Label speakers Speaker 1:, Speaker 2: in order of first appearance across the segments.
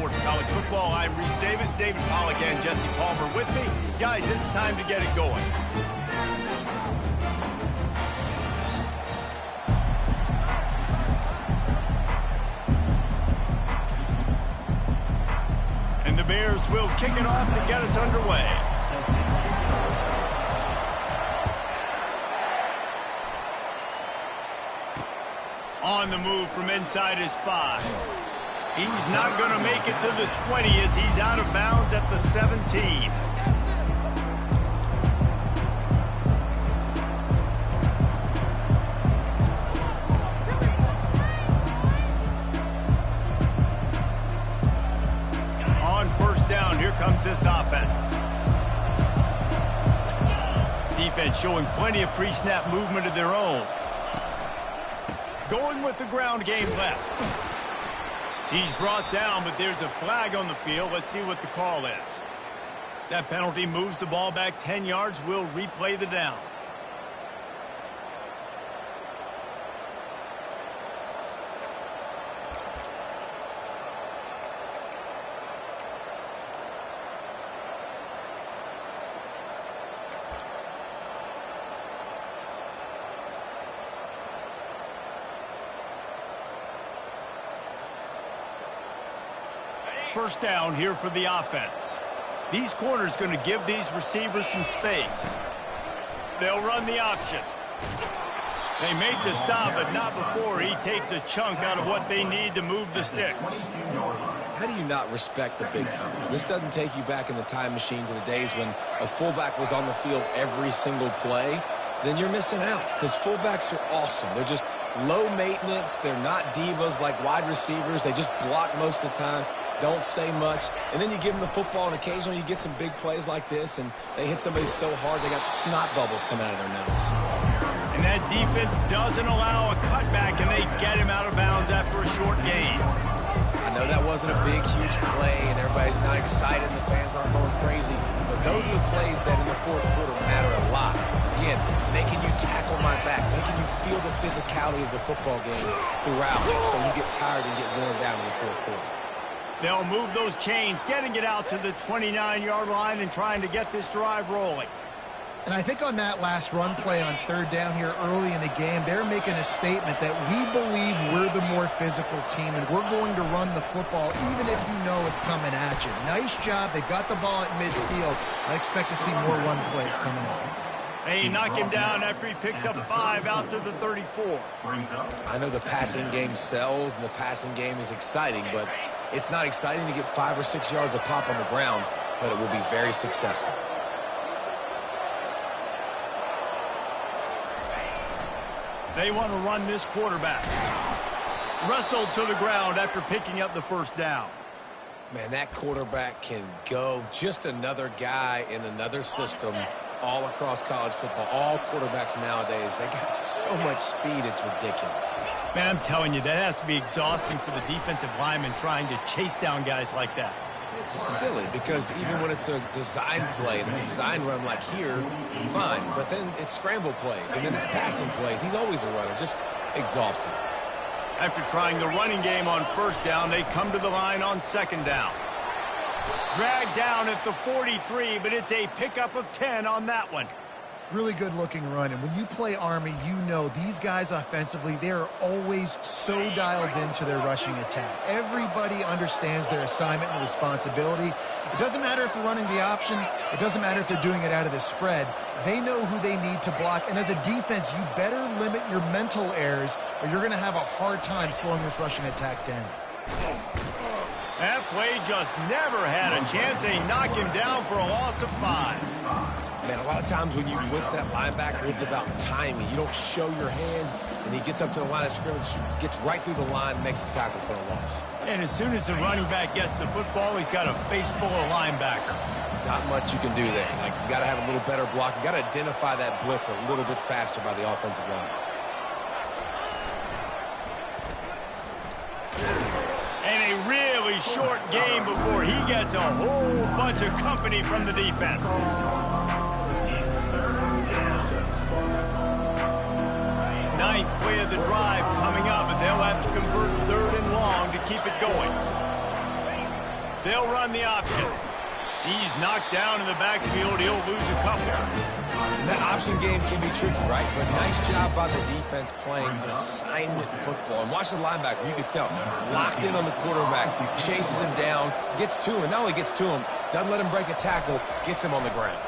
Speaker 1: Sports College Football. I'm Reese Davis, David Pollack, and Jesse Palmer with me. Guys, it's time to get it going. And the Bears will kick it off to get us underway. On the move from inside his 5. He's not going to make it to the 20 as he's out of bounds at the 17. On first down, here comes this offense. Defense showing plenty of pre-snap movement of their own. Going with the ground game left. He's brought down, but there's a flag on the field. Let's see what the call is. That penalty moves the ball back 10 yards. We'll replay the down. First down here for the offense. These corners going to give these receivers some space. They'll run the option. They made the stop, but not before he takes a chunk out of what they need to move the sticks.
Speaker 2: How do you not respect the big fellas? This doesn't take you back in the time machine to the days when a fullback was on the field every single play. Then you're missing out because fullbacks are awesome. They're just low maintenance. They're not divas like wide receivers. They just block most of the time. Don't say much, and then you give them the football, and occasionally you get some big plays like this, and they hit somebody so hard they got snot bubbles coming out of their nose.
Speaker 1: And that defense doesn't allow a cutback, and they get him out of bounds after a short gain.
Speaker 2: I know that wasn't a big, huge play, and everybody's not excited, and the fans aren't going crazy, but those are the plays that in the fourth quarter matter a lot. Again, making you tackle my back, making you feel the physicality of the football game throughout, so you get tired and get worn down in the fourth quarter.
Speaker 1: They'll move those chains, getting it out to the 29-yard line and trying to get this drive rolling.
Speaker 3: And I think on that last run play on third down here early in the game, they're making a statement that we believe we're the more physical team and we're going to run the football even if you know it's coming at you. Nice job. They got the ball at midfield. I expect to see more run plays coming up.
Speaker 1: They knock him down after he picks up 5 out to the 34.
Speaker 2: I know the passing game sells and the passing game is exciting, but it's not exciting to get 5 or 6 yards a pop on the ground, but it will be very successful.
Speaker 1: They want to run this quarterback. Wrestled to the ground after picking up the first down.
Speaker 2: Man, that quarterback can go. Just another guy in another system all across college football. All quarterbacks nowadays, they got so much speed, it's ridiculous.
Speaker 1: Man, I'm telling you, that has to be exhausting for the defensive lineman trying to chase down guys like that.
Speaker 2: It's silly because even when it's a design play and it's a design run like here, fine. But then it's scramble plays and then it's passing plays. He's always a runner, just exhausting.
Speaker 1: After trying the running game on first down, they come to the line on second down. Dragged down at the 43, but it's a pickup of 10 on that one.
Speaker 3: Really good looking run, and when you play Army, you know these guys offensively, they are always so dialed into their rushing attack. Everybody understands their assignment and responsibility. It doesn't matter if they're running the option. It doesn't matter if they're doing it out of the spread. They know who they need to block, and as a defense, you better limit your mental errors or you're going to have a hard time slowing this rushing attack down.
Speaker 1: That play just never had a chance. They knock him down for a loss of 5.
Speaker 2: Man, a lot of times when you blitz that linebacker, it's about timing. You don't show your hand, and he gets up to the line of scrimmage, gets right through the line, makes the tackle for a loss.
Speaker 1: And as soon as the running back gets the football, he's got a face full of linebacker.
Speaker 2: Not much you can do there. Like, you got to have a little better block. You got to identify that blitz a little bit faster by the offensive line.
Speaker 1: And a really short game before he gets a whole bunch of company from the defense. Ninth play of the drive coming up, and they'll have to convert third and long to keep it going. They'll run the option. He's knocked down in the backfield. He'll lose a couple.
Speaker 2: And that option game can be tricky, right? But nice job by the defense playing assignment football. And watch the linebacker. You could tell. Locked in on the quarterback. Chases him down. Gets to him. And not only gets to him, doesn't let him break a tackle. Gets him on the ground.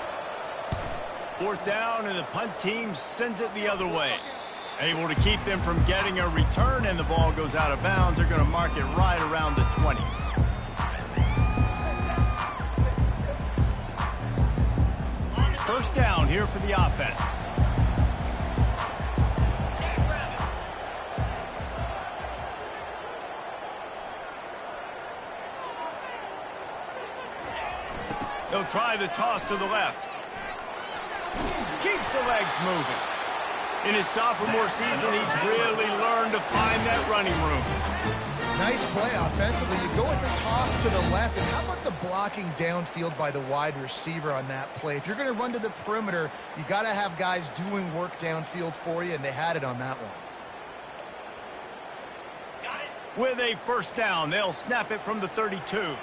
Speaker 1: 4th down, and the punt team sends it the other way. Able to keep them from getting a return, and the ball goes out of bounds. They're going to mark it right around the 20. First down here for the offense. They'll try the toss to the left. Keeps the legs moving. In his sophomore season, he's really learned to find that running room.
Speaker 3: Nice play offensively. You go with the toss to the left, and how about the blocking downfield by the wide receiver on that play? If you're going to run to the perimeter, you got to have guys doing work downfield for you, and they had it on that one.
Speaker 1: With a first down, they'll snap it from the 32.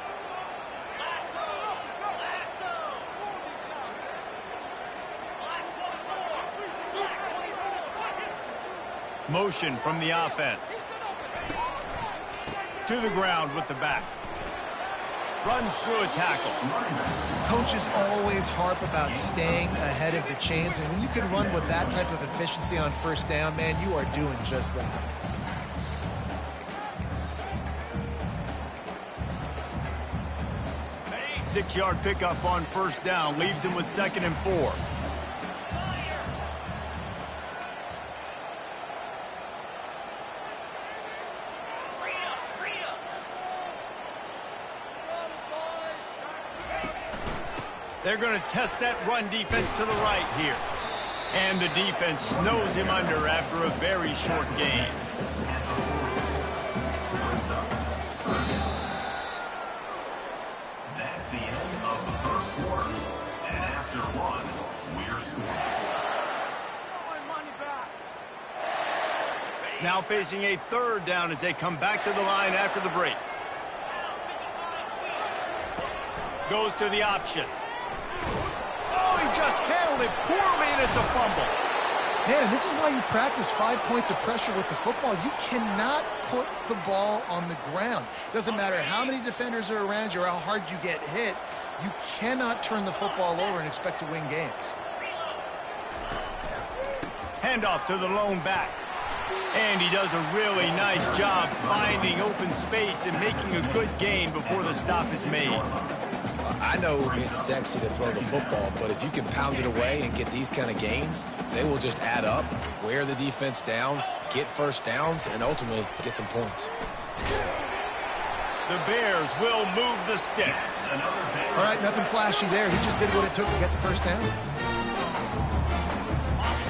Speaker 1: Motion from the offense. To the ground with the back. Runs through a tackle.
Speaker 3: Coaches always harp about staying ahead of the chains, and when you can run with that type of efficiency on first down, man, you are doing just that.
Speaker 1: Six-yard pickup on first down. Leaves him with 2nd and 4. They're going to test that run defense to the right here. And the defense snows him under after a very short game.
Speaker 4: That's the end of the first quarter. And after one, we're scoring.
Speaker 1: Now facing a 3rd down as they come back to the line after the break. Goes to the option. Oh, he just handled it poorly, and it's a fumble.
Speaker 3: Man, and this is why you practice 5 points of pressure with the football. You cannot put the ball on the ground. Doesn't matter how many defenders are around you or how hard you get hit. You cannot turn the football over and expect to win games.
Speaker 1: Handoff to the lone back. And he does a really nice job finding open space and making a good gain before the stop is made.
Speaker 2: I know it's sexy to throw the football, but if you can pound it away and get these kind of gains, they will just add up, wear the defense down, get first downs, and ultimately get some points.
Speaker 1: The Bears will move the sticks.
Speaker 3: All right, nothing flashy there. He just did what it took to get the first down.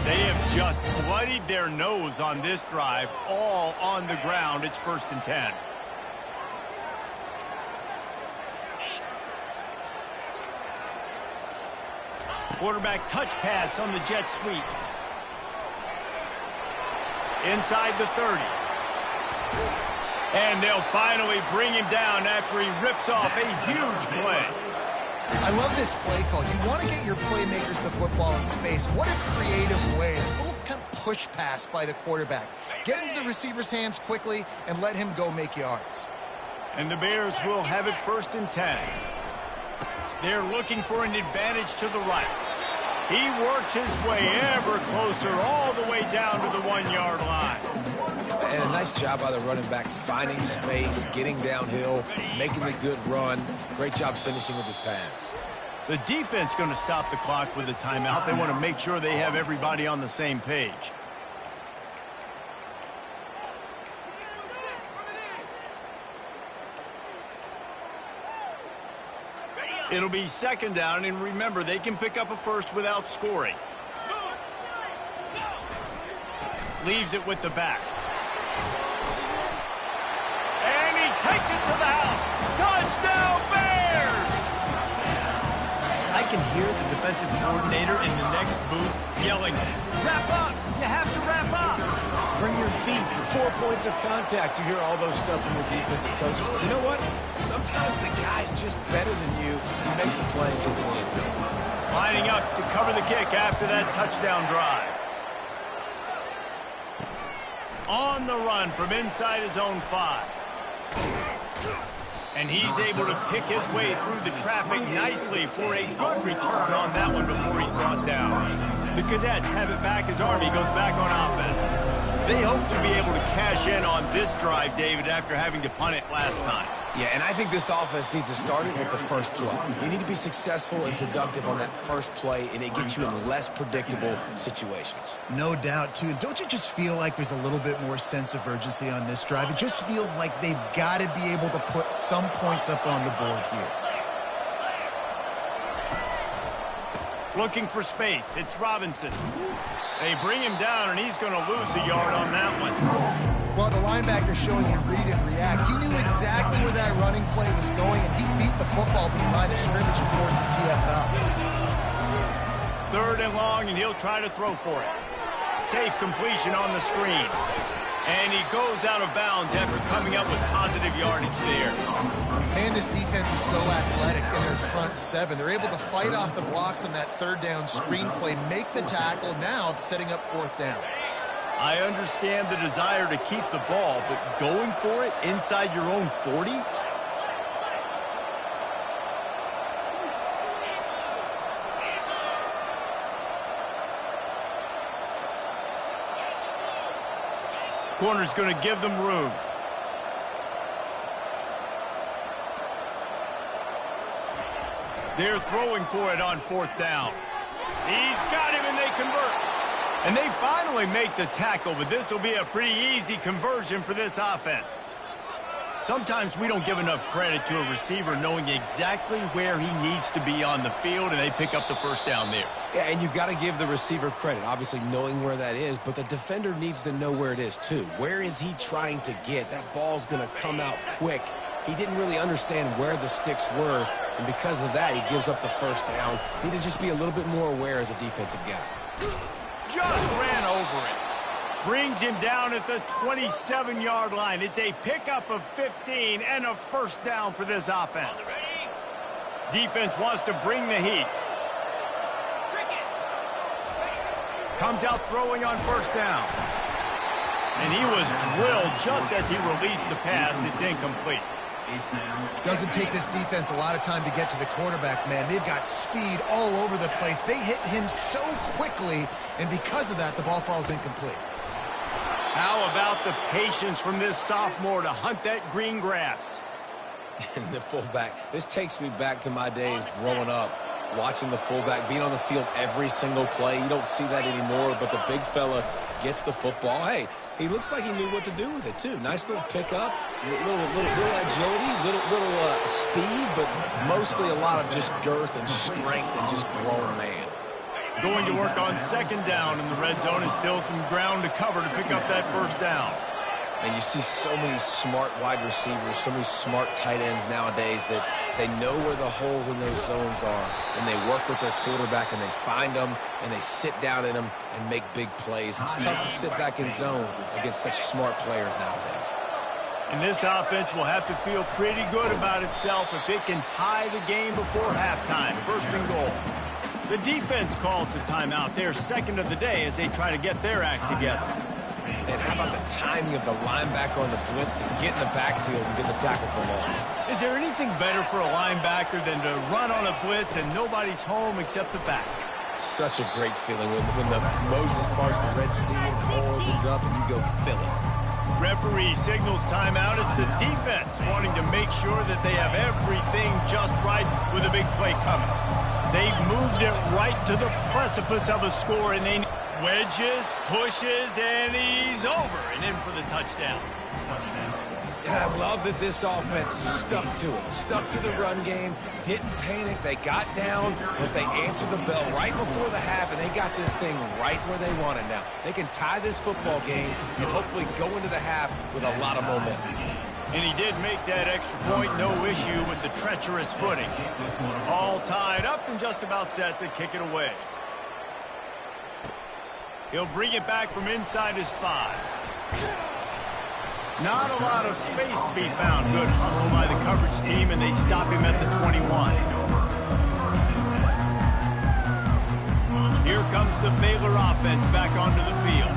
Speaker 1: They have just bloodied their nose on this drive, all on the ground. It's 1st and 10. Quarterback touch pass on the jet sweep. Inside the 30. And they'll finally bring him down after he rips off a huge play.
Speaker 3: I love this play call. You want to get your playmakers the football in space. What a creative way. This little kind of push pass by the quarterback. Get into the receiver's hands quickly and let him go make yards.
Speaker 1: And the Bears will have it 1st and 10. They're looking for an advantage to the right. He works his way ever closer all the way down to the 1-yard line.
Speaker 2: And a nice job by the running back, finding space, getting downhill, making a good run. Great job finishing with his pads.
Speaker 1: The defense going to stop the clock with a timeout. They want to make sure they have everybody on the same page. It'll be 2nd down, and remember, they can pick up a first without scoring. Leaves it with the back. And he takes it to the house. Touchdown, Bears! I can hear the defensive coordinator in the next booth yelling, "Wrap up! You have to wrap up!"
Speaker 2: Bring your feet, 4 points of contact. You hear all those stuff from your defensive coaches. But you know what? Sometimes the guys just better than you. He makes a play and gets in the end zone.
Speaker 1: Lining up to cover the kick after that touchdown drive. On the run from inside his own 5. And he's able to pick his way through the traffic nicely for a good return on that one before he's brought down. The Cadets have it back as Army goes back on offense. They hope to be able to cash in on this drive, David, after having to punt it last time.
Speaker 2: Yeah, and I think this offense needs to start it with the first play. You need to be successful and productive on that first play, and it gets you in less predictable situations.
Speaker 3: No doubt, too. Don't you just feel like there's a little bit more sense of urgency on this drive? It just feels like they've got to be able to put some points up on the board here.
Speaker 1: Looking for space. It's Robinson. They bring him down, and he's going to lose a yard on that one.
Speaker 3: Well, the linebacker showing you read and react. He knew exactly where that running play was going, and he beat the football to the line of scrimmage and forced the TFL.
Speaker 1: 3rd and long, and he'll try to throw for it. Safe completion on the screen. And he goes out of bounds after coming up with positive yardage there.
Speaker 3: Man, this defense is so athletic in their front 7. They're able to fight off the blocks on that 3rd down screen play, make the tackle, now setting up 4th down.
Speaker 1: I understand the desire to keep the ball, but going for it inside your own 40? Corner's going to give them room. They're throwing for it on 4th down. He's got him, and they convert. And they finally make the tackle, but this will be a pretty easy conversion for this offense. Sometimes we don't give enough credit to a receiver knowing exactly where he needs to be on the field, and they pick up the 1st down there.
Speaker 2: Yeah, and you got to give the receiver credit, obviously knowing where that is, but the defender needs to know where it is too. Where is he trying to get? That ball's going to come out quick. He didn't really understand where the sticks were, and because of that, he gives up the 1st down. Need to just be a little bit more aware as a defensive guy.
Speaker 1: Just ran over it. Brings him down at the 27-yard line. It's a pickup of 15 and a 1st down for this offense. Defense wants to bring the heat. Comes out throwing on 1st down. And he was drilled just as he released the pass. It's incomplete.
Speaker 3: Doesn't take this defense a lot of time to get to the quarterback, man. They've got speed all over the place. They hit him so quickly, and because of that, the ball falls incomplete.
Speaker 1: How about the patience from this sophomore to hunt that green grass?
Speaker 2: And the fullback, this takes me back to my days growing up, watching the fullback being on the field every single play. You don't see that anymore, but the big fella gets the football. Hey, he looks like he knew what to do with it, too. Nice little pickup, little agility, little speed, but mostly a lot of just girth and strength and just grown man.
Speaker 1: Going to work on 2nd down in the red zone is still some ground to cover to pick up that 1st down.
Speaker 2: And you see so many smart wide receivers, so many smart tight ends nowadays that they know where the holes in those zones are, and they work with their quarterback, and they find them, and they sit down in them and make big plays. It's tough to sit back in zone against such smart players nowadays.
Speaker 1: And this offense will have to feel pretty good about itself if it can tie the game before halftime. 1st and goal. The defense calls the timeout. They're 2nd of the day as they try to get their act together.
Speaker 2: And how about the timing of the linebacker on the blitz to get in the backfield and get the tackle for loss?
Speaker 1: Is there anything better for a linebacker than to run on a blitz and nobody's home except the back?
Speaker 2: Such a great feeling when the Moses parts the Red Sea and the hole opens up and you go fill it.
Speaker 1: Referee signals timeout. It's the defense wanting to make sure that they have everything just right with a big play coming. They've moved it right to the precipice of a score, and they wedges, pushes, and he's over and in for the touchdown.
Speaker 2: And I love that this offense stuck to it, stuck to the run game, didn't panic. They got down, but they answered the bell right before the half, and they got this thing right where they want it now. They can tie this football game and hopefully go into the half with a lot of momentum.
Speaker 1: And he did make that extra point, no issue with the treacherous footing. All tied up and just about set to kick it away. He'll bring it back from inside his 5. Not a lot of space to be found. Good hustle by the coverage team, and they stop him at the 21. Here comes the Baylor offense back onto the field.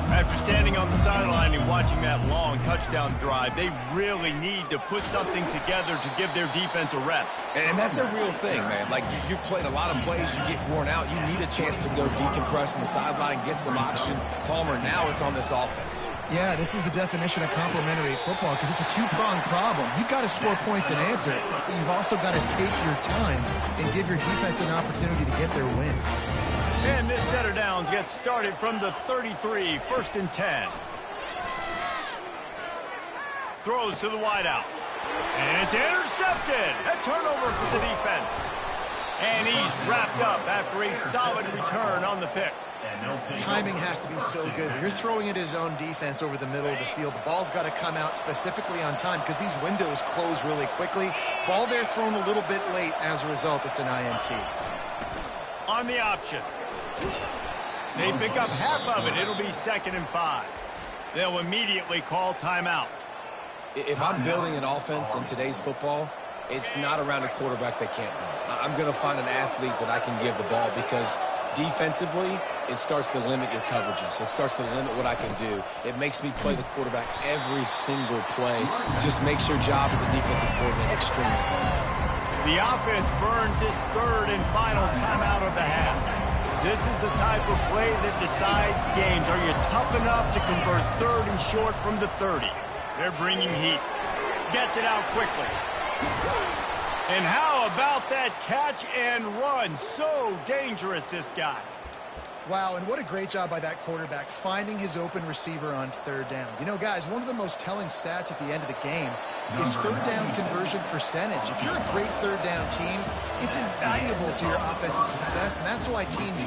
Speaker 1: After standing on the sideline and watching that long touchdown drive, they really need to put something together to give their defense a rest.
Speaker 2: And that's a real thing, man. Like, you've played a lot of plays, you get worn out, you need a chance to go decompress on the sideline, get some oxygen. Palmer, now it's on this offense.
Speaker 3: Yeah, this is the definition of complementary football because it's a two-pronged problem. You've got to score points and answer, but you've also got to take your time and give your defense an opportunity to get their win.
Speaker 1: And this set of downs gets started from the 33, 1st and 10. Throws to the wideout. And it's intercepted. A turnover for the defense. And he's wrapped up after a solid return on the pick.
Speaker 3: Timing has to be so good. When you're throwing at his own defense over the middle of the field, the ball's got to come out specifically on time because these windows close really quickly. Ball there thrown a little bit late. As a result, it's an INT.
Speaker 1: On the option. They pick up half of it. It'll be 2nd and 5. They'll immediately call timeout.
Speaker 2: If I'm building an offense in today's football, it's not around a quarterback that can't run. I'm going to find an athlete that I can give the ball because defensively, it starts to limit your coverages. It starts to limit what I can do. It makes me play the quarterback every single play. Just makes your job as a defensive coordinator extremely hard.
Speaker 1: The offense burns its 3rd and final timeout of the half. This is the type of play that decides games. Are you tough enough to convert 3rd and short from the 30? They're bringing heat. Gets it out quickly. And how about that catch and run? So dangerous, this guy.
Speaker 3: Wow, and what a great job by that quarterback finding his open receiver on 3rd down. You know, guys, one of the most telling stats at the end of the game is 3rd down conversion percentage. If you're a great 3rd down team, it's invaluable to your offensive success, and that's why teams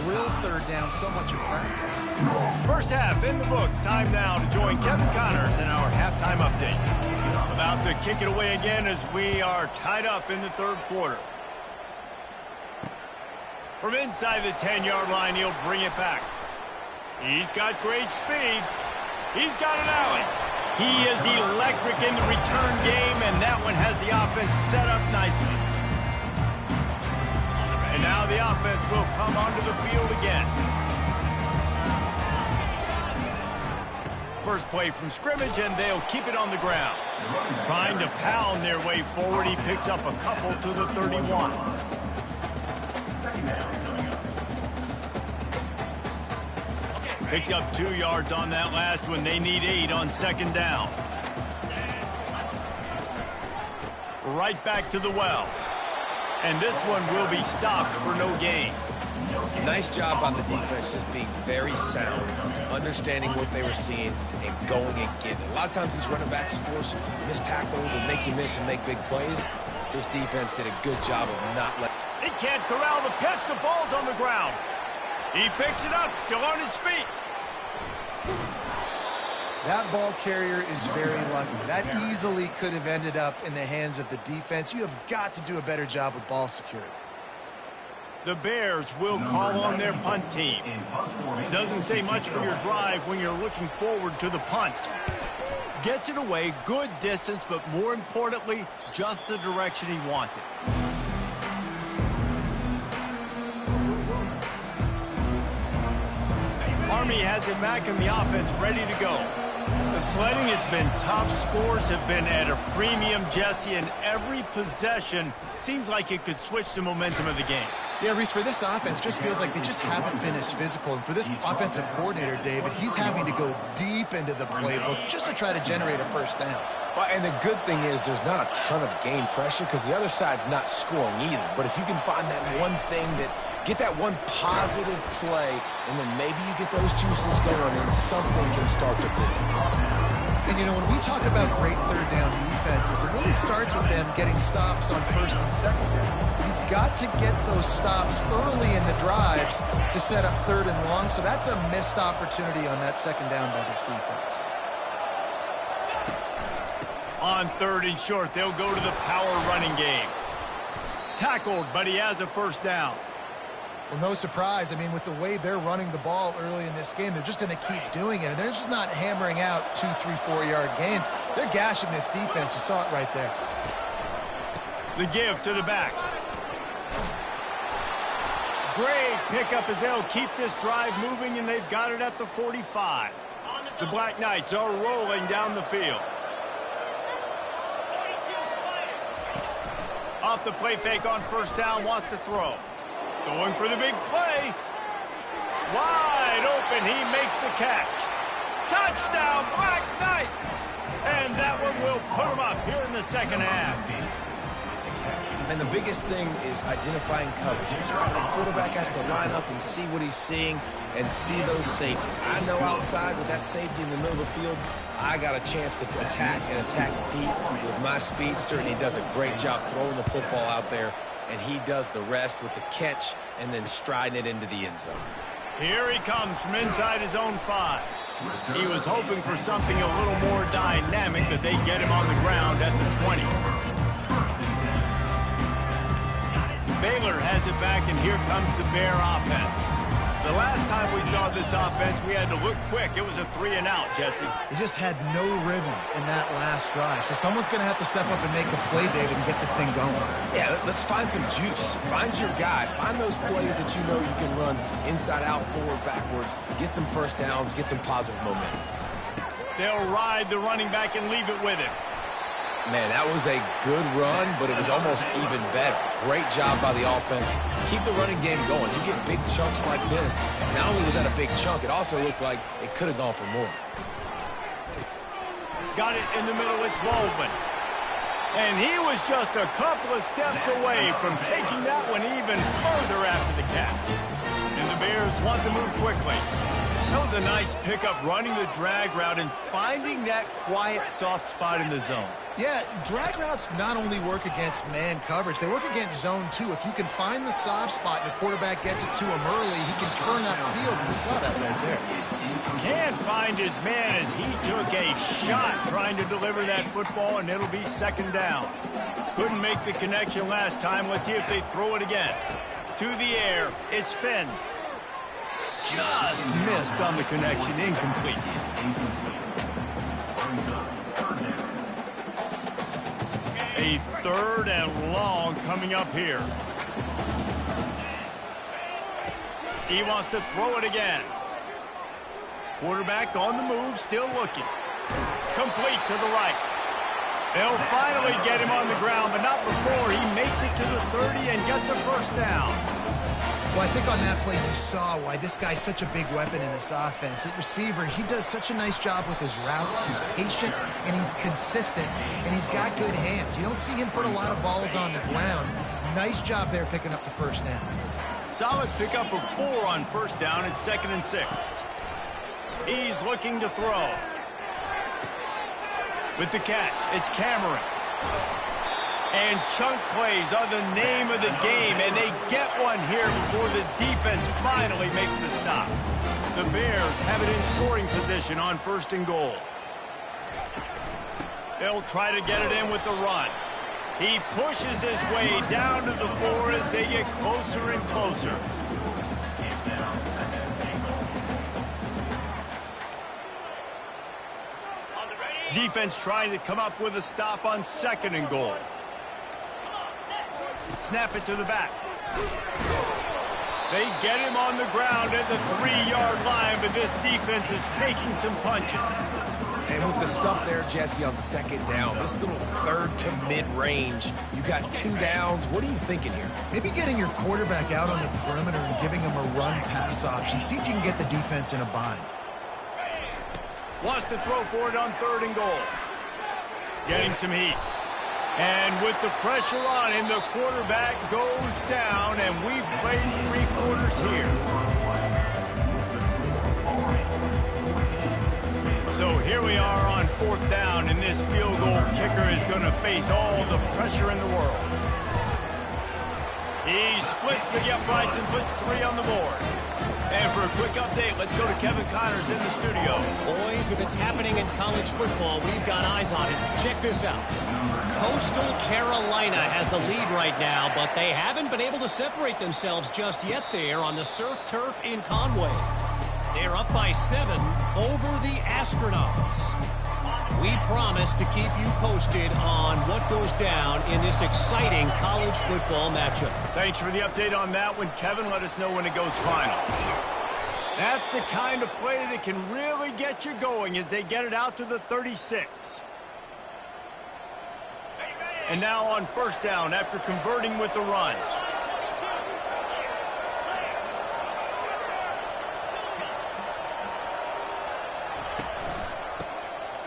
Speaker 3: drill 3rd down so much in practice.
Speaker 1: First half in the books. Time now to join Kevin Connors in our halftime update. About to kick it away again as we are tied up in the 3rd quarter. From inside the 10-yard line, he'll bring it back. He's got great speed. He's got an alley. He is electric in the return game, and that one has the offense set up nicely. And now the offense will come onto the field again. First play from scrimmage, and they'll keep it on the ground. Trying to pound their way forward, he picks up a couple to the 31. Picked up 2 yards on that last one. They need 8 on 2nd down. Right back to the well. And this one will be stopped for no gain.
Speaker 2: Nice job on the defense just being very sound, understanding what they were seeing, and going and getting it. A lot of times these running backs force missed tackles and make you miss and make big plays. This defense did a good job of not letting...
Speaker 1: He can't corral the pitch. The ball's on the ground. He picks it up, still on his feet.
Speaker 3: That ball carrier is very lucky. That easily could have ended up in the hands of the defense. You have got to do a better job with ball security.
Speaker 1: The Bears will call on their punt team. Doesn't say much for your drive when you're looking forward to the punt. Gets it away, good distance, but more importantly, just the direction he wanted. Army has it back in the offense, ready to go. The sledding has been tough. Scores have been at a premium, Jesse, and every possession seems like it could switch the momentum of the game.
Speaker 3: Yeah, Reese, for this offense, just feels like they just haven't been as physical. And for this offensive coordinator, David, he's having to go deep into the playbook just to try to generate a 1st down.
Speaker 2: Well, and the good thing is there's not a ton of game pressure because the other side's not scoring either. But if you can find that one thing that get that one positive play, and then maybe you get those juices going, and something can start to build.
Speaker 3: And, you know, when we talk about great 3rd down defenses, it really starts with them getting stops on 1st and 2nd down. You've got to get those stops early in the drives to set up 3rd and long, so that's a missed opportunity on that 2nd down by this defense.
Speaker 1: On 3rd and short, they'll go to the power running game. Tackled, but he has a 1st down.
Speaker 3: Well, no surprise. I mean, with the way they're running the ball early in this game, they're just going to keep doing it. And they're just not hammering out 2, 3, 4-yard gains. They're gashing this defense. You saw it right there.
Speaker 1: The give to the back. Great pickup as they'll keep this drive moving, and they've got it at the 45. The Black Knights are rolling down the field. Off the play fake on first down, wants to throw. Going for the big play. Wide open, he makes the catch. Touchdown, Black Knights! And that one will put them up here in the second half.
Speaker 2: And the biggest thing is identifying coverages. The quarterback has to line up and see what he's seeing and see those safeties. I know outside with that safety in the middle of the field, I got a chance to attack and attack deep with my speedster, and he does a great job throwing the football out there, and he does the rest with the catch and then striding it into the end zone.
Speaker 1: Here he comes from inside his own 5. He was hoping for something a little more dynamic, but they get him on the ground at the 20. Baylor has it back, and here comes the Bear offense. The last time we saw this offense, we had to look quick. It was a 3-and-out, Jesse.
Speaker 3: They just had no rhythm in that last drive. So someone's going to have to step up and make a play, David, and get this thing going.
Speaker 2: Yeah, let's find some juice. Find your guy. Find those plays that you know you can run inside out, forward, backwards. Get some first downs. Get some positive momentum.
Speaker 1: They'll ride the running back and leave it with him.
Speaker 2: Man, that was a good run, but it was almost even better. Great job by the offense. Keep the running game going. You get big chunks like this. Not only was that a big chunk, it also looked like it could have gone for more.
Speaker 1: Got it in the middle. It's Baldwin. And he was just a couple of steps away from taking that one even further after the catch. And the Bears want to move quickly. That was a nice pickup, running the drag route and finding that quiet, soft spot in the zone.
Speaker 3: Yeah, drag routes not only work against man coverage, they work against zone too. If you can find the soft spot and the quarterback gets it to him early, he can turn that field, and you saw that right there.
Speaker 1: Can't find his man as he took a shot trying to deliver that football, and it'll be second down. Couldn't make the connection last time. Let's see if they throw it again. To the air, it's Finn. Just missed on the connection, incomplete. A 3rd and long coming up here. He wants to throw it again. Quarterback on the move, still looking. Complete to the right. They'll finally get him on the ground, but not before he makes it to the 30 and gets a first down.
Speaker 3: Well, I think on that play you saw why this guy's such a big weapon in this offense. At receiver, he does such a nice job with his routes. He's patient, and he's consistent, and he's got good hands. You don't see him put a lot of balls on the ground. Nice job there picking up the first down.
Speaker 1: Solid pickup of 4 on first down. It's 2nd and 6. He's looking to throw. With the catch, it's Cameron. And chunk plays are the name of the game, and they get one here before the defense finally makes the stop. The Bears have it in scoring position on 1st and goal. They'll try to get it in with the run. He pushes his way down to the 4 as they get closer and closer. Defense trying to come up with a stop on 2nd and goal. Snap it to the back. They get him on the ground at the 3-yard line, but this defense is taking some punches.
Speaker 2: And with the stuff there, Jesse, on 2nd down, this little 3rd to mid-range, you got 2 downs. What are you thinking here?
Speaker 3: Maybe getting your quarterback out on the perimeter and giving him a run-pass option. See if you can get the defense in a bind.
Speaker 1: Wants to throw for it on 3rd and goal. Getting some heat. And with the pressure on him, the quarterback goes down, and we've played 3 quarters here. So here we are on 4th down, and this field goal kicker is going to face all the pressure in the world. He splits the uprights and puts 3 on the board. And for a quick update, let's go to Kevin Connors in the studio.
Speaker 5: Boys, if it's happening in college football, we've got eyes on it. Check this out. Coastal Carolina has the lead right now, but they haven't been able to separate themselves just yet there on the surf turf in Conway. They're up by 7 over the Astronauts. We promise to keep you posted on what goes down in this exciting college football matchup.
Speaker 1: Thanks for the update on that one, Kevin. Let us know when it goes final. That's the kind of play that can really get you going as they get it out to the 36. And now on first down after converting with the run.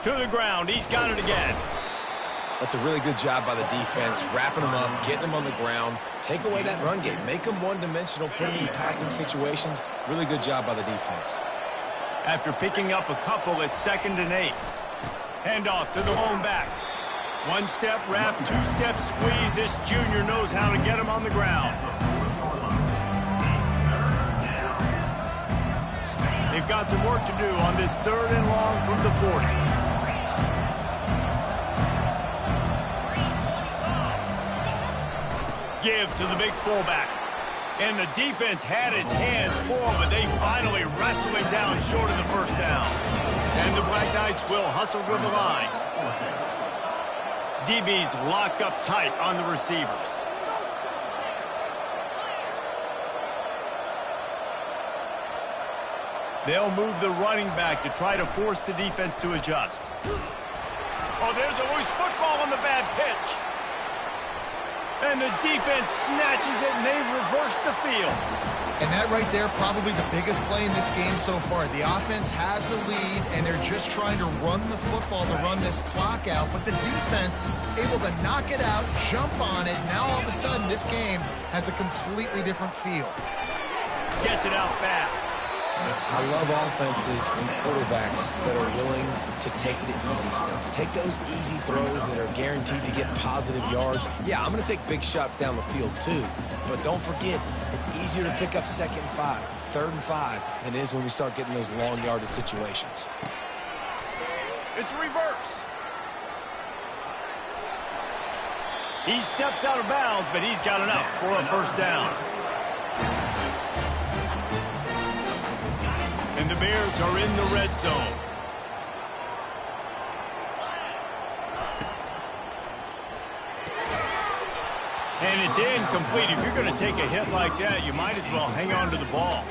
Speaker 1: To the ground. He's got it again.
Speaker 2: That's a really good job by the defense, wrapping them up, getting them on the ground. Take away that run game. Make them one-dimensional, put them in passing situations. Really good job by the defense.
Speaker 1: After picking up a couple, it's 2nd and 8. Handoff to the lone back. 1-step wrap, 2-step squeeze. This junior knows how to get him on the ground. They've got some work to do on this 3rd and long from the 40. Give to the big fullback. And the defense had its hands full, but they finally wrestle him down short of the first down. And the Black Knights will hustle to the line. DBs locked up tight on the receivers. They'll move the running back to try to force the defense to adjust. Oh, there's a loose football on the bad pitch. And the defense snatches it, and they've reversed the field.
Speaker 3: And that right there, probably the biggest play in this game so far. The offense has the lead, and they're just trying to run the football to run this clock out. But the defense able to knock it out, jump on it. Now all of a sudden, this game has a completely different feel.
Speaker 1: Gets it out fast.
Speaker 2: I love offenses and quarterbacks that are willing to take the easy stuff. Take those easy throws that are guaranteed to get positive yards. Yeah, I'm going to take big shots down the field too. But don't forget, it's easier to pick up 2nd and 5, 3rd and 5 than it is when we start getting those long yardage situations.
Speaker 1: It's reverse. He steps out of bounds, but he's got enough for a first down. And the Bears are in the red zone. And it's incomplete. If you're going to take a hit like that, you might as well hang on to the ball.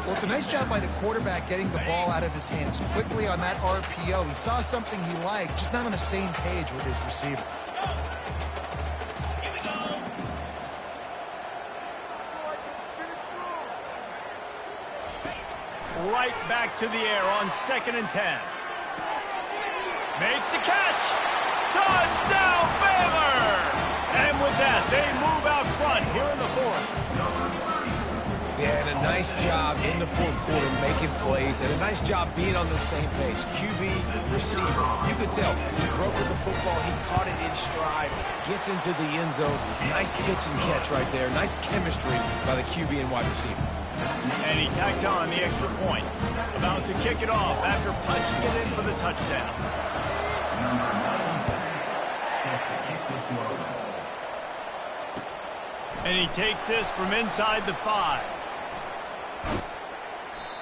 Speaker 3: Well, it's a nice job by the quarterback getting the ball out of his hands quickly on that RPO. He saw something he liked, just not on the same page with his receiver.
Speaker 1: Right back to the air on 2nd and 10. Makes the catch. Touchdown, Baylor! And with that, they move out front here in the 4th.
Speaker 2: Yeah, and a nice job in the 4th quarter making plays, and a nice job being on the same page. QB, receiver. You could tell he broke with the football. He caught it in stride, gets into the end zone. Nice pitch and catch right there. Nice chemistry by the QB and wide receiver.
Speaker 1: And he tacked on the extra point. About to kick it off after punching it in for the touchdown. And he takes this from inside the 5.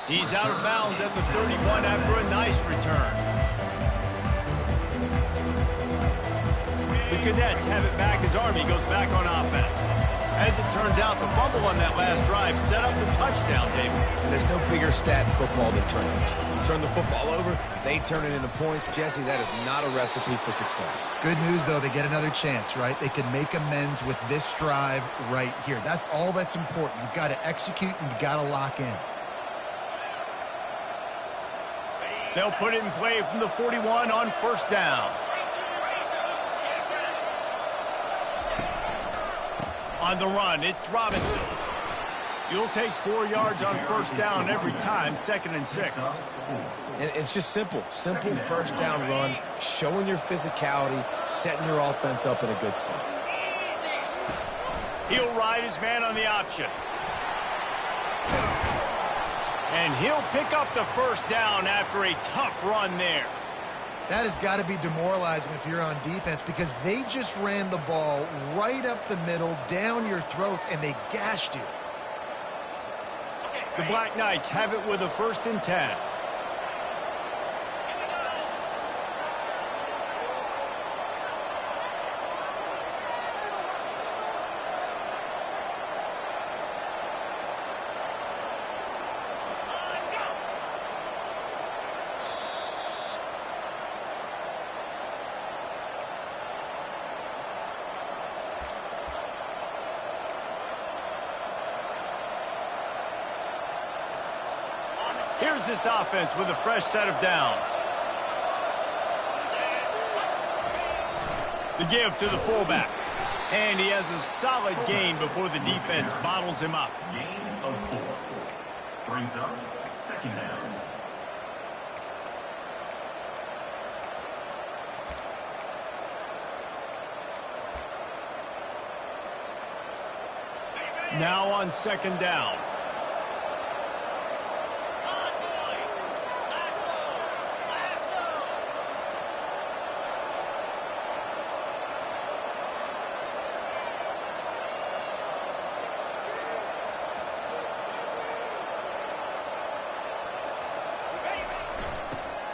Speaker 1: He's out of bounds at the 31 after a nice return. The Cadets have it back as Army goes back on offense. As it turns out, the fumble on that last drive set up the touchdown, David.
Speaker 2: And there's no bigger stat in football than turnovers. You turn the football over, they turn it into points. Jesse, that is not a recipe for success.
Speaker 3: Good news, though, they get another chance, right? They can make amends with this drive right here. That's all that's important. You've got to execute and you've got to lock in.
Speaker 1: They'll put it in play from the 41 on first down. On the run, it's Robinson. You'll take 4 yards on first down every time, 2nd and 6.
Speaker 2: And it's just simple first down run, showing your physicality, setting your offense up in a good spot.
Speaker 1: He'll ride his man on the option. And he'll pick up the first down after a tough run there.
Speaker 3: That has got to be demoralizing if you're on defense because they just ran the ball right up the middle, down your throats, and they gashed you.
Speaker 1: The Black Knights have it with a 1st and 10. Here's this offense with a fresh set of downs. The give to the fullback. And he has a solid gain before the defense bottles him up.
Speaker 4: Gain of 4. Brings up 2nd down.
Speaker 1: Now on 2nd down.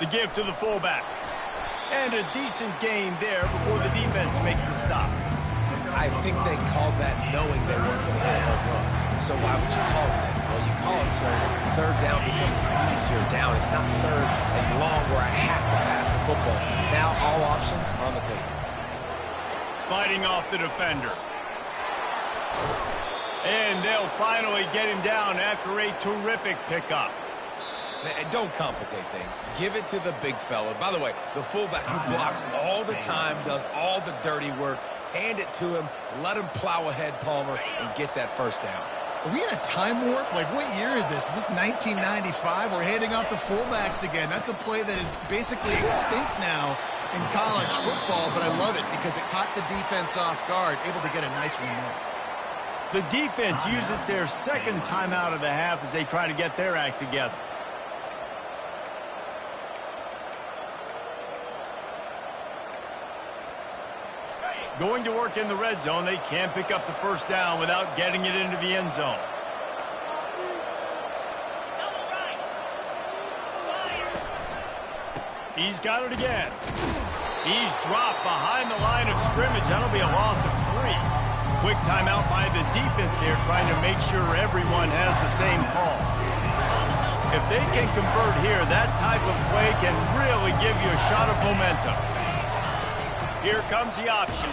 Speaker 1: The give to the fullback. And a decent gain there before the defense makes the stop.
Speaker 2: I think they called that knowing they weren't going to hit a home run. So why would you call it that? Well, you call it so 3rd down becomes an easier down. It's not 3rd and long where I have to pass the football. Now all options on the table.
Speaker 1: Fighting off the defender. And they'll finally get him down after a terrific pickup.
Speaker 2: Don't complicate things. Give it to the big fella. By the way, the fullback who blocks all the time, does all the dirty work. Hand it to him, let him plow ahead, Palmer, and get that 1st down.
Speaker 3: Are we in a time warp? Like, what year is this? Is this 1995? We're handing off to fullbacks again. That's a play that is basically extinct now in college football, but I love it because it caught the defense off guard, able to get a nice one there.
Speaker 1: The defense uses their 2nd timeout of the half as they try to get their act together. Going to work in the red zone, they can't pick up the 1st down without getting it into the end zone. He's got it again. He's dropped behind the line of scrimmage. That'll be a loss of 3. Quick timeout by the defense here, trying to make sure everyone has the same call. If they can convert here, that type of play can really give you a shot of momentum. Here comes the option.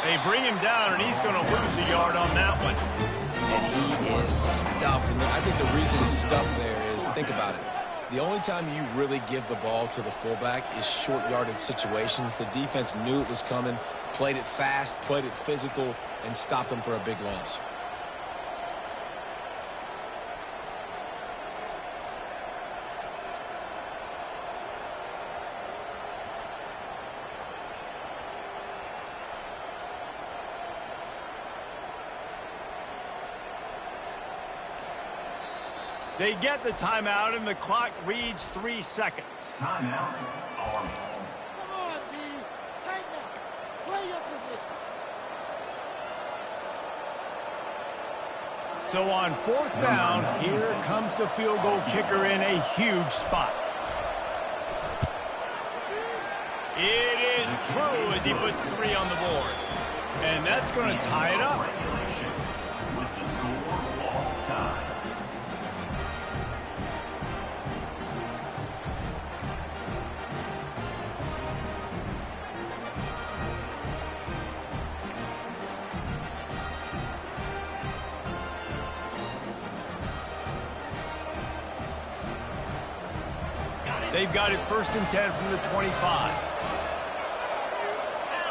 Speaker 1: They bring him down, and he's going to lose a yard on that one.
Speaker 2: And he is stuffed. And I think the reason he's stuffed there is, think about it. The only time you really give the ball to the fullback is short yardage situations. The defense knew it was coming, played it fast, played it physical, and stopped them for a big loss.
Speaker 1: They get the timeout, and the clock reads 3 seconds.
Speaker 4: Timeout, Army.
Speaker 6: Come on, D. Tighten up. Play your position.
Speaker 1: So on 4th down, here comes the field goal kicker in a huge spot. It is true as he puts 3 on the board. And that's going to tie it up.
Speaker 4: With the score all time.
Speaker 1: They've got it 1st and 10 from the 25.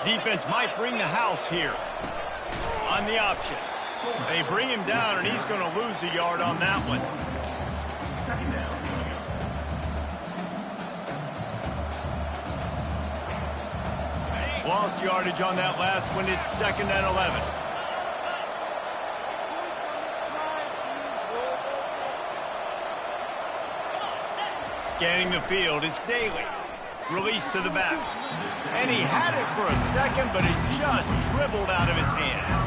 Speaker 1: Defense might bring the house here on the option. They bring him down, and he's going to lose a yard on that one.
Speaker 4: 2nd down.
Speaker 1: Lost yardage on that last one. It's 2nd and 11. Scanning the field, it's Daly. Release to the back. And he had it for a second, but it just dribbled out of his hands.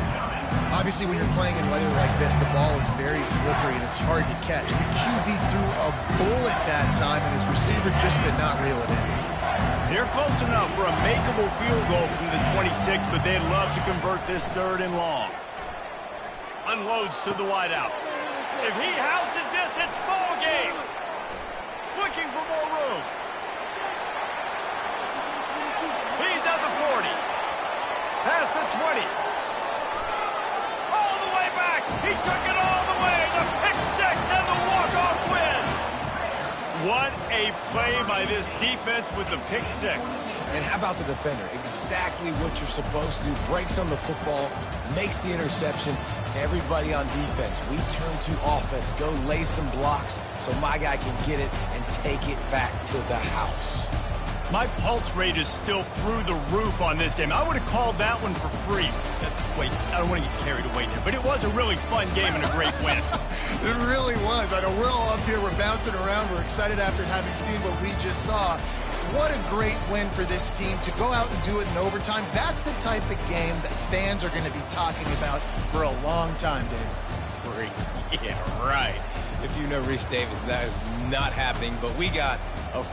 Speaker 3: Obviously, when you're playing in weather like this, the ball is very slippery and it's hard to catch. The QB threw a bullet that time, and his receiver just could not reel it in.
Speaker 1: They're close enough for a makeable field goal from the 26, but they'd love to convert this 3rd and long. Unloads to the wideout. If he houses this, it's ball game. Looking for more room. He's at the 40. Past the 20. All the way back. He took it all the way. The pick six and the walk-off win. What a play by this defense with the pick six.
Speaker 2: And how about the defender? Exactly what you're supposed to do. Breaks on the football, makes the interception. Everybody on defense, we turn to offense. Go lay some blocks so my guy can get it and take it back to the house.
Speaker 1: My pulse rate is still through the roof on this game. I would have called that one for free. Wait, I don't want to get carried away there, but it was a really fun game and a great win.
Speaker 3: It really was. I know we're all up here, we're bouncing around, we're excited after having seen what we just saw. What a great win for this team to go out and do it in overtime. That's the type of game that fans are going to be talking about for a long time, Dave.
Speaker 2: Free. Yeah, right. If you know Rich Davis, that is not happening, but we got a